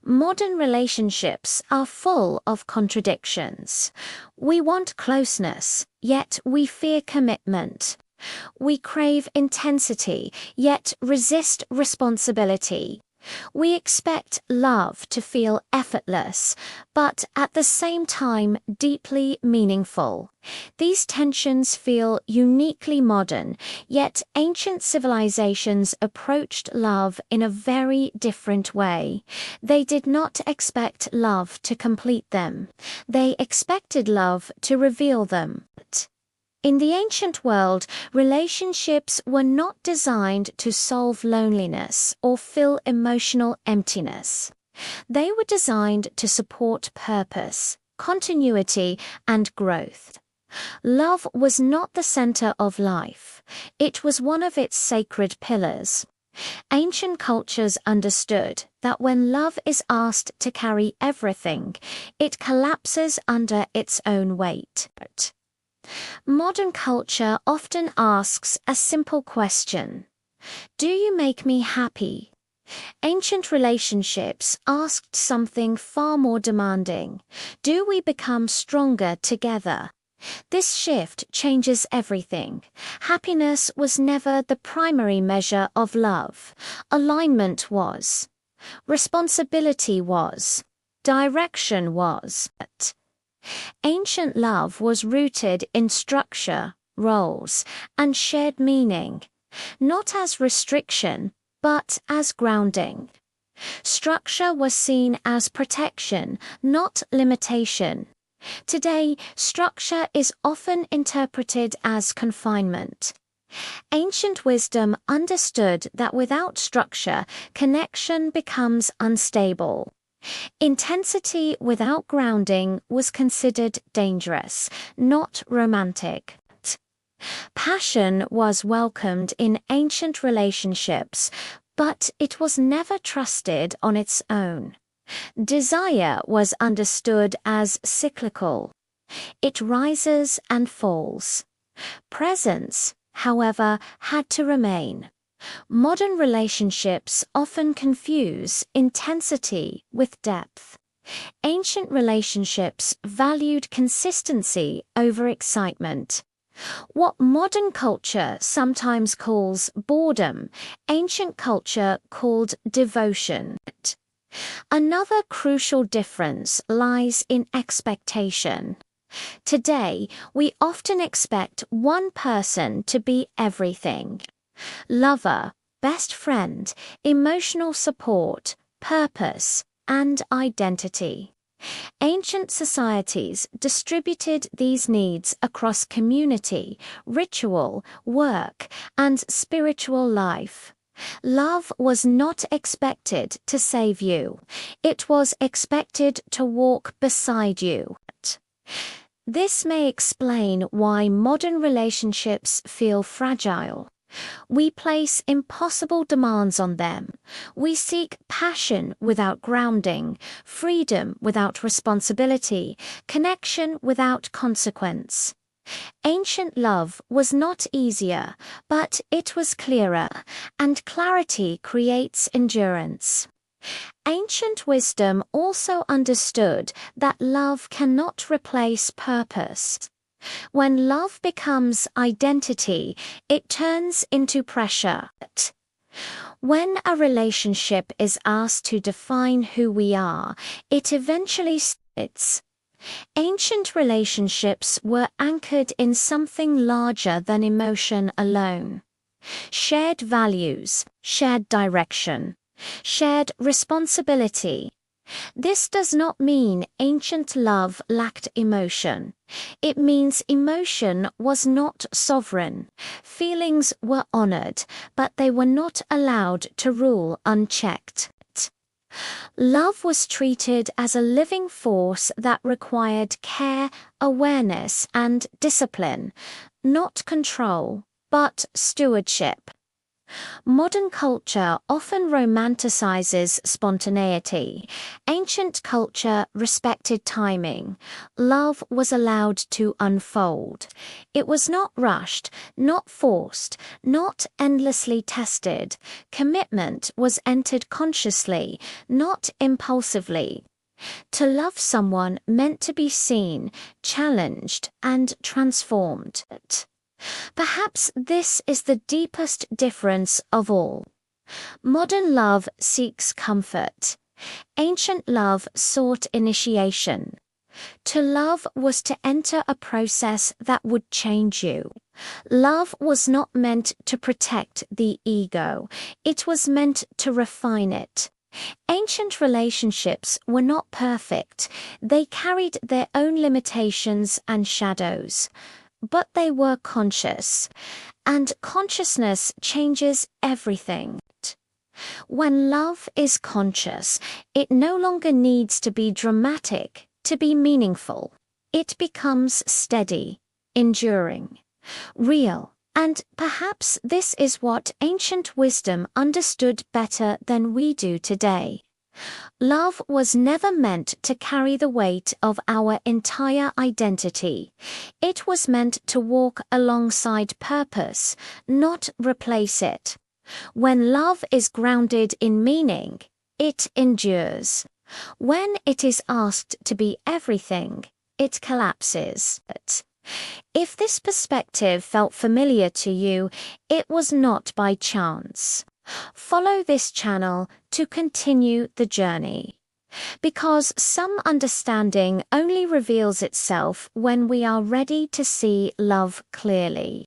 Modern relationships are full of contradictions. We want closeness, yet we fear commitment. We crave intensity, yet resist responsibility. We expect love to feel effortless, but at the same time deeply meaningful. These tensions feel uniquely modern, yet ancient civilizations approached love in a very different way. They did not expect love to complete them. They expected love to reveal them. In the ancient world, relationships were not designed to solve loneliness or fill emotional emptiness. They were designed to support purpose, continuity, and growth. Love was not the center of life. It was one of its sacred pillars. Ancient cultures understood that when love is asked to carry everything, it collapses under its own weight. Modern culture often asks a simple question: do you make me happy? Ancient relationships asked something far more demanding: do we become stronger together? This shift changes everything. Happiness was never the primary measure of love. Alignment was. Responsibility was. Direction was. Ancient love was rooted in structure, roles, and shared meaning, not as restriction, but as grounding. Structure was seen as protection, not limitation. Today, structure is often interpreted as confinement. Ancient wisdom understood that without structure, connection becomes unstable. Intensity without grounding was considered dangerous, not romantic. Passion was welcomed in ancient relationships, but it was never trusted on its own. Desire was understood as cyclical. It rises and falls. Presence, however, had to remain. Modern relationships often confuse intensity with depth. Ancient relationships valued consistency over excitement. What modern culture sometimes calls boredom, ancient culture called devotion. Another crucial difference lies in expectation. Today, we often expect one person to be everything: lover, best friend, emotional support, purpose, and identity. Ancient societies distributed these needs across community, ritual, work, and spiritual life. Love was not expected to save you. It was expected to walk beside you. This may explain why modern relationships feel fragile. We place impossible demands on them. We seek passion without grounding, freedom without responsibility, connection without consequence. Ancient love was not easier, but it was clearer, and clarity creates endurance. Ancient wisdom also understood that love cannot replace purpose. When love becomes identity, it turns into pressure. When a relationship is asked to define who we are, it eventually splits. Ancient relationships were anchored in something larger than emotion alone. Shared values, shared direction, shared responsibility. This does not mean ancient love lacked emotion. It means emotion was not sovereign. Feelings were honored, but they were not allowed to rule unchecked. Love was treated as a living force that required care, awareness, and discipline, not control, but stewardship. Modern culture often romanticizes spontaneity. Ancient culture respected timing. Love was allowed to unfold. It was not rushed, not forced, not endlessly tested. Commitment was entered consciously, not impulsively. To love someone meant to be seen, challenged, and transformed. Perhaps this is the deepest difference of all. Modern love seeks comfort. Ancient love sought initiation. To love was to enter a process that would change you. Love was not meant to protect the ego. It was meant to refine it. Ancient relationships were not perfect. They carried their own limitations and shadows. But they were conscious, and consciousness changes everything. When love is conscious, it no longer needs to be dramatic to be meaningful. It becomes steady, enduring, real, and perhaps this is what ancient wisdom understood better than we do today. Love was never meant to carry the weight of our entire identity. It was meant to walk alongside purpose, not replace it. When love is grounded in meaning, it endures. When it is asked to be everything, it collapses. If this perspective felt familiar to you, it was not by chance. Follow this channel to continue the journey. Because some understanding only reveals itself when we are ready to see love clearly.